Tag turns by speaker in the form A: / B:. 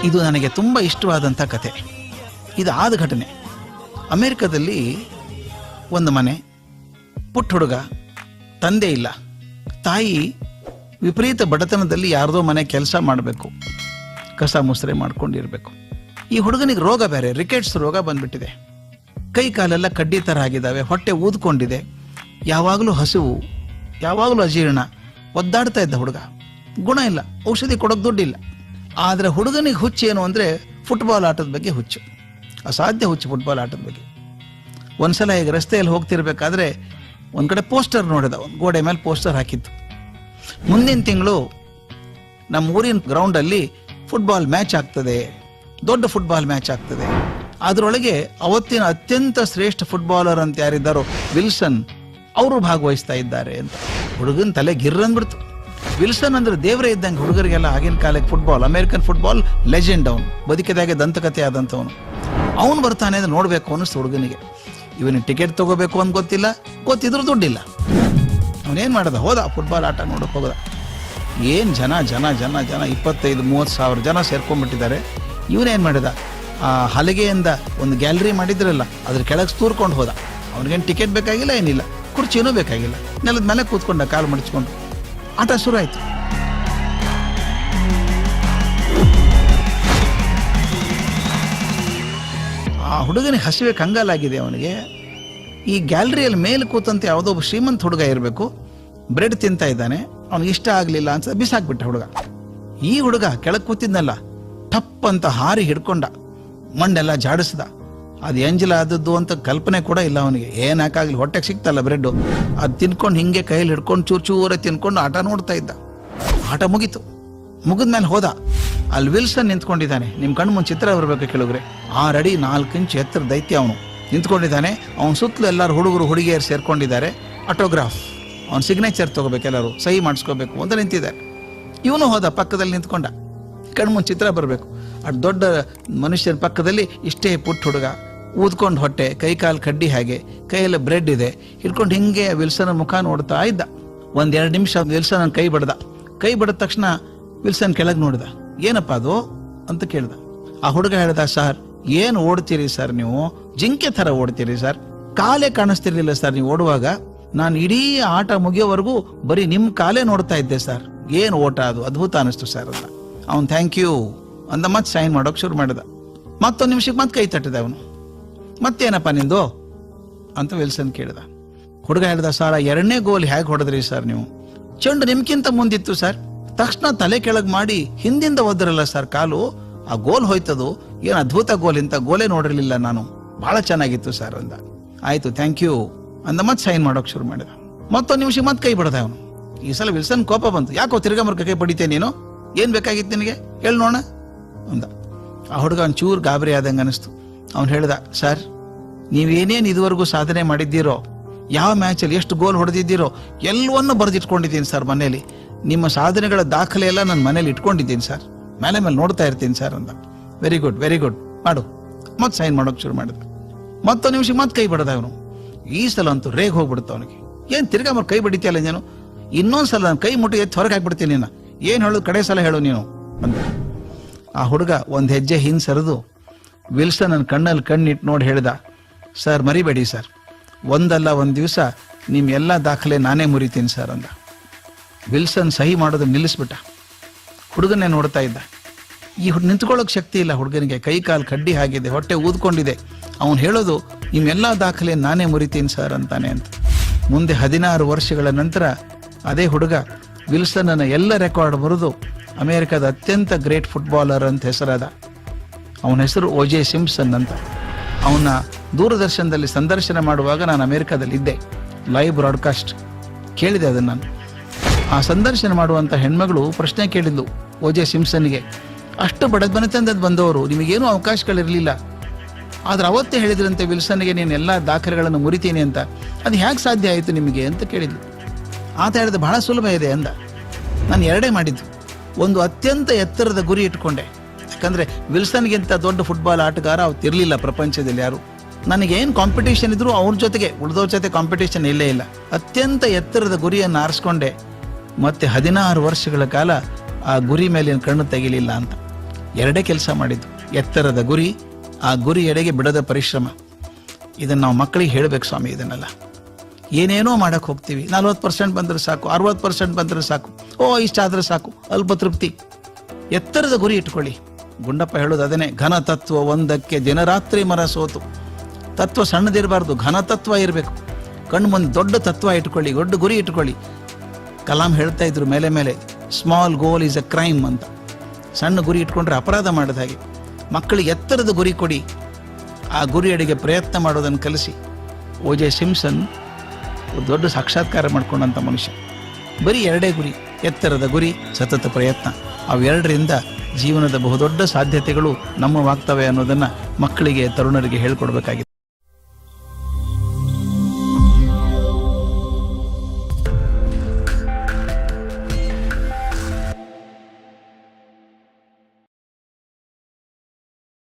A: ಇದು ನನಗೆ ತುಂಬ ಇಷ್ಟವಾದಂಥ ಕತೆ. ಇದು ಆದ ಘಟನೆ. ಅಮೇರಿಕದಲ್ಲಿ ಒಂದು ಮನೆ, ಪುಟ್ಟ ಹುಡುಗ, ತಂದೆ ಇಲ್ಲ, ತಾಯಿ ವಿಪರೀತ ಬಡತನದಲ್ಲಿ ಯಾರ್ದೋ ಮನೆ ಕೆಲಸ ಮಾಡಬೇಕು, ಕಸ ಮುಸ್ರೆ ಮಾಡ್ಕೊಂಡಿರ್ಬೇಕು. ಈ ಹುಡುಗನಿಗೆ ರೋಗ ಬೇರೆ, ರಿಕೆಟ್ಸ್ ರೋಗ ಬಂದ್ಬಿಟ್ಟಿದೆ. ಕೈ ಕಾಲೆಲ್ಲ ಕಡ್ಡಿ ಥರ ಆಗಿದ್ದಾವೆ, ಹೊಟ್ಟೆ ಊದ್ಕೊಂಡಿದೆ, ಯಾವಾಗಲೂ ಹಸಿವು, ಯಾವಾಗಲೂ ಅಜೀರ್ಣ, ಒದ್ದಾಡ್ತಾ ಇದ್ದ ಹುಡುಗ. ಗುಣ ಇಲ್ಲ, ಔಷಧಿ ಕೊಡೋಕೆ ದುಡ್ಡಿಲ್ಲ. ಆದರೆ ಹುಡುಗನಿಗೆ ಹುಚ್ಚು ಏನು ಅಂದರೆ ಫುಟ್ಬಾಲ್ ಆಟದ ಬಗ್ಗೆ ಹುಚ್ಚು, ಅಸಾಧ್ಯ ಹುಚ್ಚು ಫುಟ್ಬಾಲ್ ಆಟದ ಬಗ್ಗೆ. ಒಂದ್ಸಲ ಈಗ ರಸ್ತೆಯಲ್ಲಿ ಹೋಗ್ತಿರ್ಬೇಕಾದ್ರೆ ಒಂದು ಕಡೆ ಪೋಸ್ಟರ್ ನೋಡಿದ, ಒಂದು ಗೋಡೆ ಮೇಲೆ ಪೋಸ್ಟರ್ ಹಾಕಿತ್ತು. ಮುಂದಿನ ತಿಂಗಳು ನಮ್ಮ ಊರಿನ ಗ್ರೌಂಡಲ್ಲಿ ಫುಟ್ಬಾಲ್ ಮ್ಯಾಚ್ ಆಗ್ತದೆ, ದೊಡ್ಡ ಫುಟ್ಬಾಲ್ ಮ್ಯಾಚ್ ಆಗ್ತದೆ. ಅದರೊಳಗೆ ಅವತ್ತಿನ ಅತ್ಯಂತ ಶ್ರೇಷ್ಠ ಫುಟ್ಬಾಲರ್ ಅಂತ ಯಾರಿದ್ದಾರೋ ವಿಲ್ಸನ್, ಅವರು ಭಾಗವಹಿಸ್ತಾ ಇದ್ದಾರೆ ಅಂತ. ಹುಡುಗನ ತಲೆ ಗಿರ್ರಂದ್ಬಿಡ್ತು. ವಿಲ್ಸನ್ ಅಂದ್ರೆ ದೇವರೇ ಇದ್ದಂಗೆ ಹುಡುಗರಿಗೆಲ್ಲ. ಆಗಿನ ಕಾಲಕ್ಕೆ ಫುಟ್ಬಾಲ್, ಅಮೆರಿಕನ್ ಫುಟ್ಬಾಲ್ ಲೆಜೆಂಡ್, ಅವನು ಬದುಕಿದಾಗೆ ದಂತಕತೆ ಆದಂಥವನು. ಅವನು ಬರ್ತಾನೆ ಅಂತ ನೋಡ್ಬೇಕು ಅನ್ನಿಸ್ತು ಹುಡುಗನಿಗೆ. ಇವನಿಗೆ ಟಿಕೆಟ್ ತಗೋಬೇಕು ಅಂತ ಗೊತ್ತಿಲ್ಲ, ಗೊತ್ತಿದ್ರು ದುಡ್ಡಿಲ್ಲ. ಅವನೇನು ಮಾಡ್ದ, ಹೋದ ಫುಟ್ಬಾಲ್ ಆಟ ನೋಡೋಕೆ ಹೋದ. ಏನು ಜನ ಜನ ಜನ ಜನ 25-30 ಸಾವಿರ ಜನ ಸೇರ್ಕೊಂಡ್ಬಿಟ್ಟಿದ್ದಾರೆ. ಇವನೇನು ಮಾಡಿದ, ಆ ಹಲಗೆಯಿಂದ ಒಂದು ಗ್ಯಾಲರಿ ಮಾಡಿದ್ರಲ್ಲ, ಅದ್ರ ಕೆಳಗೆ ತೂರ್ಕೊಂಡು ಹೋದ. ಅವ್ನಿಗೇನು ಟಿಕೆಟ್ ಬೇಕಾಗಿಲ್ಲ, ಏನಿಲ್ಲ, ಕುರ್ಚಿನೂ ಬೇಕಾಗಿಲ್ಲ, ನೆಲದ ಮೇಲೆ ಕೂತ್ಕೊಂಡ, ಕಾಲು ಮಡಚ್ಕೊಂಡು. ಆಟ ಶುರು ಆಯ್ತು. ಆ ಹುಡುಗನಿಗೆ ಹಸಿವೆ ಕಂಗಾಲಾಗಿದೆ. ಅವನಿಗೆ ಈ ಗ್ಯಾಲರಿಯಲ್ಲಿ ಮೇಲೆ ಕೂತಂತೆ ಯಾವುದೋ ಒಬ್ಬ ಶ್ರೀಮಂತ ಹುಡುಗ ಇರಬೇಕು, ಬ್ರೆಡ್ ತಿಂತಾ ಇದ್ದಾನೆ. ಅವ್ನಿಗೆ ಇಷ್ಟ ಆಗಲಿಲ್ಲ ಅಂತ ಬಿಸಾಕ್ಬಿಟ್ಟ ಹುಡುಗ. ಈ ಹುಡುಗ ಕೆಳಗೆ ಕೂತಿದ್ನಲ್ಲ, ಟಪ್ ಅಂತ ಹಾರಿ ಹಿಡ್ಕೊಂಡ, ಮಣ್ಣೆಲ್ಲ ಜಾಡಿಸ್ದ. ಅದು ಎಂಜಲ ಆದದ್ದು ಅಂತ ಕಲ್ಪನೆ ಕೂಡ ಇಲ್ಲ ಅವನಿಗೆ. ಏನಾಕಾಗ್ಲಿ, ಹೊಟ್ಟೆಗೆ ಸಿಕ್ತಲ್ಲ ಬ್ರೆಡ್ಡು, ಅದು ತಿನ್ಕೊಂಡು ಹಿಂಗೆ ಕೈಯಲ್ಲಿ ಹಿಡ್ಕೊಂಡು ಚೂರು ಚೂರ ತಿನ್ಕೊಂಡು ಆಟ ನೋಡ್ತಾ ಇದ್ದ. ಆಟ ಮುಗೀತು. ಮುಗಿದ್ಮೇಲೆ ಹೋದ. ಅಲ್ಲಿ ವಿಲ್ಸನ್ ನಿಂತ್ಕೊಂಡಿದ್ದಾನೆ. ನಿಮ್ಮ ಕಣ್ಣು ಮುಂದೆ ಚಿತ್ರ ಬರಬೇಕು ಕೆಳಗ್ರೆ. 6 ಅಡಿ 4 ಇಂಚು ಎತ್ತರ ದೈತ್ಯ ಅವನು ನಿಂತ್ಕೊಂಡಿದ್ದಾನೆ. ಅವನ ಸುತ್ತಲೂ ಎಲ್ಲರೂ ಹುಡುಗರು ಹುಡುಗಿಯರು ಸೇರ್ಕೊಂಡಿದ್ದಾರೆ. ಆಟೋಗ್ರಾಫ್, ಅವನ ಸಿಗ್ನೇಚರ್ ತಗೋಬೇಕು, ಎಲ್ಲರೂ ಸಹಿ ಮಾಡಿಸ್ಕೋಬೇಕು ಅಂತ ನಿಂತಿದ್ದಾರೆ. ಇವನು ಹೋದ, ಪಕ್ಕದಲ್ಲಿ ನಿಂತ್ಕೊಂಡ. ಕಣ್ಮುಂದು ಚಿತ್ರ ಬರಬೇಕು. ಅಷ್ಟು ದೊಡ್ಡ ಮನುಷ್ಯನ ಪಕ್ಕದಲ್ಲಿ ಇಷ್ಟೇ ಪುಟ್ಟ ಹುಡುಗ, ಊದ್ಕೊಂಡು ಹೊಟ್ಟೆ, ಕೈ ಕಾಲು ಕಡ್ಡಿ ಹಾಗೆ, ಕೈಯಲ್ಲಿ ಬ್ರೆಡ್ ಇದೆ, ಹಿಡ್ಕೊಂಡು ಹಿಂಗೆ ವಿಲ್ಸನ್ ಮುಖ ನೋಡ್ತಾ ಇದ್ದ. 1-2 ನಿಮಿಷ ವಿಲ್ಸನ್ ಕೈ ಬಡ್ದ. ಕೈ ಬಡಿದ ತಕ್ಷಣ ವಿಲ್ಸನ್ ಕೆಳಗೆ ನೋಡಿದ. ಏನಪ್ಪ ಅದು ಅಂತ ಕೇಳ್ದ. ಆ ಹುಡುಗ ಹೇಳ್ದ, ಸರ್ ಏನು ಓಡ್ತೀರಿ ಸರ್ ನೀವು, ಜಿಂಕೆ ಥರ ಓಡ್ತೀರಿ ಸರ್, ಕಾಲೇ ಕಾಣಿಸ್ತಿರ್ಲಿಲ್ಲ ಸರ್ ನೀವು ಓಡುವಾಗ. ನಾನು ಇಡೀ ಆಟ ಮುಗಿಯೋವರೆಗೂ ಬರೀ ನಿಮ್ಮ ಕಾಲೇ ನೋಡ್ತಾ ಇದ್ದೆ ಸರ್. ಏನು ಓಟ ಅದು, ಅದ್ಭುತ ಅನಿಸ್ತು ಸರ್ ಅಂತ. ಅವನು ಥ್ಯಾಂಕ್ ಯು ಅಂದ, ಮತ್ತೆ ಸೈನ್ ಮಾಡೋಕೆ ಶುರು ಮಾಡಿದ. ಮತ್ತೊಂದು ನಿಮಿಷಕ್ಕೆ ಮತ್ತೆ ಕೈ ತಟ್ಟಿದ ಅವನು. ಮತ್ತೇನಪ್ಪ ನಿಂದು ಅಂತ ವಿಲ್ಸನ್ ಕೇಳಿದ. ಹುಡುಗ ಹೇಳ್ದ, ಸರ್ 2ನೇ ಗೋಲ್ ಹೇಗೆ ಹೊಡೆದ್ರಿ ಸರ್ ನೀವು, ಚೆಂಡು ನಿಮ್ಗಿಂತ ಮುಂದಿತ್ತು ಸರ್, ತಕ್ಷಣ ತಲೆ ಕೆಳಗೆ ಮಾಡಿ ಹಿಂದಿಂದ ಒದ್ರಲ್ಲ ಸರ್ ಕಾಲು, ಆ ಗೋಲ್ ಹೋಯ್ತದು, ಏನು ಅದ್ಭುತ ಗೋಲ್, ಇಂಥ ಗೋಲೇ ನೋಡಿರ್ಲಿಲ್ಲ ನಾನು, ಬಹಳ ಚೆನ್ನಾಗಿತ್ತು ಸರ್ ಅಂದ. ಆಯ್ತು ಥ್ಯಾಂಕ್ ಯು ಅಂದ, ಮತ್ತೆ ಸೈನ್ ಮಾಡೋಕೆ ಶುರು ಮಾಡಿದ. ಮತ್ತೊಂದು ನಿಮಿಷ ಮತ್ತೆ ಕೈ ಬಡ್ದ ಅವನು. ಈ ಸಲ ವಿಲ್ಸನ್ ಕೋಪ ಬಂತು. ಯಾಕೋ ತಿರ್ಗಾ ಕೈ ಬಡಿತೇ ನೀನು, ಏನ್ ಬೇಕಾಗಿತ್ತು ನಿನಗೆ, ಹೇಳಿ ನೋಡ ಅಂದ. ಆ ಹುಡುಗ ಒಂದು ಚೂರು ಗಾಬರಿ ಆದಂಗೆ ಅನಿಸ್ತು. ಅವ್ನು ಹೇಳ್ದ, ಸರ್ ನೀವೇನೇನು ಇದುವರೆಗೂ ಸಾಧನೆ ಮಾಡಿದ್ದೀರೋ, ಯಾವ ಮ್ಯಾಚಲ್ಲಿ ಎಷ್ಟು ಗೋಲ್ ಹೊಡೆದಿದ್ದೀರೋ ಎಲ್ಲವನ್ನೂ ಬರೆದಿಟ್ಕೊಂಡಿದ್ದೀನಿ ಸರ್ ಮನೇಲಿ. ನಿಮ್ಮ ಸಾಧನೆಗಳ ದಾಖಲೆ ಎಲ್ಲ ನನ್ನ ಮನೇಲಿ ಇಟ್ಕೊಂಡಿದ್ದೀನಿ ಸರ್, ಮೇಲೆ ನೋಡ್ತಾ ಇರ್ತೀನಿ ಸರ್ ಅಂದ. ವೆರಿ ಗುಡ್ ವೆರಿ ಗುಡ್, ಮಾಡು. ಮತ್ತೆ ಸೈನ್ ಮಾಡೋಕೆ ಶುರು ಮಾಡಿದ. ಮತ್ತೊಂದು ನಿಮಿಷ ಮತ್ತೆ ಕೈ ಬಡ್ದ ಅವನು. ಈ ಸಲ ಅಂತೂ ರೇಗ್ ಹೋಗ್ಬಿಡುತ್ತ ಅವನಿಗೆ. ಏನು ತಿರ್ಗಾ ಕೈ ಬಡಿತೀಯಲ್ಲ ನೀನು, ಇನ್ನೊಂದ್ಸಲ ನಾನು ಕೈ ಮುಟ್ಟಿ ಎತ್ತಿ ಹೊರಗೆ ಹಾಕ್ಬಿಡ್ತೀನಿ ನೀನು, ಏನು ಹೇಳೋದು ಕಡೆ ಸಲ ಹೇಳು ನೀನು ಅಂದ. ಆ ಹುಡುಗ ಒಂದು ಹೆಜ್ಜೆ ಹಿಂದೆ ಸರಿದು ವಿಲ್ಸನ್ ನನ್ನ ಕಣ್ಣಲ್ಲಿ ಕಣ್ಣಿಟ್ಟು ನೋಡಿ ಹೇಳ್ದ, ಸರ್ ಮರಿಬೇಡಿ ಸರ್, ಒಂದಲ್ಲ ಒಂದು ದಿವಸ ನಿಮ್ಮ ಎಲ್ಲ ದಾಖಲೆ ನಾನೇ ಮುರಿತೀನಿ ಸರ್ ಅಂದ. ವಿಲ್ಸನ್ ಸಹಿ ಮಾಡೋದು ನಿಲ್ಲಿಸ್ಬಿಟ್ಟ. ಹುಡುಗನ್ನೇ ನೋಡ್ತಾ ಇದ್ದ. ಈ ನಿಂತ್ಕೊಳ್ಳೋಕೆ ಶಕ್ತಿ ಇಲ್ಲ ಹುಡುಗನಿಗೆ, ಕೈ ಕಾಲು ಕಡ್ಡಿ ಆಗಿದೆ, ಹೊಟ್ಟೆ ಊದ್ಕೊಂಡಿದೆ. ಅವನು ಹೇಳೋದು ನಿಮ್ಮೆಲ್ಲ ದಾಖಲೆ ನಾನೇ ಮುರಿತೀನಿ ಸರ್ ಅಂತಾನೆ ಅಂತ. ಮುಂದೆ 16 ವರ್ಷಗಳ ನಂತರ ಅದೇ ಹುಡುಗ ವಿಲ್ಸನ್ನ ಎಲ್ಲ ರೆಕಾರ್ಡ್ ಮುರಿದು ಅಮೆರಿಕದ ಅತ್ಯಂತ ಗ್ರೇಟ್ ಫುಟ್ಬಾಲರ್ ಅಂತ ಹೆಸರಾದ. ಅವನ ಹೆಸರು ಓಜೆ ಸಿಂಪ್ಸನ್ ಅಂತ. ಅವನ ದೂರದರ್ಶನದಲ್ಲಿ ಸಂದರ್ಶನ ಮಾಡುವಾಗ ನಾನು ಅಮೆರಿಕದಲ್ಲಿ ಇದ್ದೆ, ಲೈವ್ ಬ್ರಾಡ್ಕಾಸ್ಟ್ ಕೇಳಿದೆ ಅದನ್ನು ನಾನು. ಆ ಸಂದರ್ಶನ ಮಾಡುವಂಥ ಹೆಣ್ಮಗಳು ಪ್ರಶ್ನೆ ಕೇಳಿದ್ಲು ಓಜೆ ಸಿಂಪ್ಸನ್ಗೆ, ಅಷ್ಟು ಬಡತನದಿಂದ ಬಂದವರು, ನಿಮಗೇನೂ ಅವಕಾಶಗಳಿರಲಿಲ್ಲ, ಆದ್ರೆ ಅವತ್ತೇ ಹೇಳಿದ್ರಂತೆ ವಿಲ್ಸನ್ಗೆ ನೀನು ಎಲ್ಲ ದಾಖಲೆಗಳನ್ನು ಮುರಿತೀನಿ ಅಂತ, ಅದು ಹೇಗೆ ಸಾಧ್ಯ ಆಯಿತು ನಿಮಗೆ ಅಂತ ಕೇಳಿದ್ಲು. ಆತ ಹೇಳಿದ, ಬಹಳ ಸುಲಭ ಇದೆ ಅಂದ. ನಾನು 2 ಮಾಡಿದ್ದು. ಒಂದು ಅತ್ಯಂತ ಎತ್ತರದ ಗುರಿ ಇಟ್ಕೊಂಡೆ, ಯಾಕಂದರೆ ವಿಲ್ಸನ್ಗಿಂತ ದೊಡ್ಡ ಫುಟ್ಬಾಲ್ ಆಟಗಾರ ಅವತ್ತಿರಲಿಲ್ಲ ಪ್ರಪಂಚದಲ್ಲಿ ಯಾರು. ನನಗೇನು ಕಾಂಪಿಟೇಷನ್ ಇದ್ರು ಅವ್ರ ಜೊತೆಗೆ, ಉಳಿದವ್ರ ಜೊತೆ ಕಾಂಪಿಟೇಷನ್ ಇಲ್ಲೇ ಇಲ್ಲ. ಅತ್ಯಂತ ಎತ್ತರದ ಗುರಿಯನ್ನು ಆರಿಸ್ಕೊಂಡೆ, ಮತ್ತೆ 16 ವರ್ಷಗಳ ಕಾಲ ಆ ಗುರಿ ಮೇಲಿನ ಕಣ್ಣು ತೆಗಿಲಿಲ್ಲ ಅಂತ. ಎರಡೇ ಕೆಲಸ ಮಾಡಿದ್ದು, ಎತ್ತರದ ಗುರಿ, ಆ ಗುರಿ ಎಡೆಗೆ ಬಿಡದ ಪರಿಶ್ರಮ. ಇದನ್ನು ನಾವು ಮಕ್ಕಳಿಗೆ ಹೇಳಬೇಕು ಸ್ವಾಮಿ. ಇದನ್ನೆಲ್ಲ ಏನೇನೋ ಮಾಡಕ್ಕೆ ಹೋಗ್ತೀವಿ. 40% ಬಂದರೆ ಸಾಕು, 60% ಬಂದರೆ ಸಾಕು, ಇಷ್ಟಾದರೆ ಸಾಕು, ಅಲ್ಪ ತೃಪ್ತಿ. ಎತ್ತರದ ಗುರಿ ಇಟ್ಕೊಳ್ಳಿ. ಗುಂಡಪ್ಪ ಹೇಳೋದು ಅದನ್ನೇ, ಘನ ತತ್ವ ಒಂದಕ್ಕೆ ದಿನರಾತ್ರಿ ಮರ ಸೋತು. ತತ್ವ ಸಣ್ಣದಿರಬಾರ್ದು, ಘನ ತತ್ವ ಇರಬೇಕು. ಕಣ್ಣು ಮುಂದೆ ದೊಡ್ಡ ತತ್ವ ಇಟ್ಕೊಳ್ಳಿ, ದೊಡ್ಡ ಗುರಿ ಇಟ್ಕೊಳ್ಳಿ. ಕಲಾಂ ಹೇಳ್ತಾ ಇದ್ರು ಮೇಲೆ ಮೇಲೆ, small goal is a crime ಅಂತ. ಸಣ್ಣ ಗುರಿ ಇಟ್ಕೊಂಡ್ರೆ ಅಪರಾಧ ಮಾಡಿದ ಹಾಗೆ. ಮಕ್ಕಳಿಗೆ ಎತ್ತರದ ಗುರಿ ಕೊಡಿ, ಆ ಗುರಿಯಡೆಗೆ ಪ್ರಯತ್ನ ಮಾಡೋದನ್ನು ಕಲಿಸಿ. O.J. ಸಿಂಪ್ಸನ್ ದೊಡ್ಡ ಸಾಕ್ಷಾತ್ಕಾರ ಮಾಡ್ಕೊಂಡಂಥ ಮನುಷ್ಯ. ಬರೀ ಎರಡೇ ಗುರಿ, ಎತ್ತರದ ಗುರಿ, ಸತತ ಪ್ರಯತ್ನ. ಅವೆರಡರಿಂದ ಜೀವನದ ಬಹುದೊಡ್ಡ ಸಾಧ್ಯತೆಗಳು ನಮ್ಮವಾಗ್ತವೆ ಅನ್ನೋದನ್ನು ಮಕ್ಕಳಿಗೆ, ತರುಣರಿಗೆ ಹೇಳ್ಕೊಡ್ಬೇಕಾಗಿದೆ.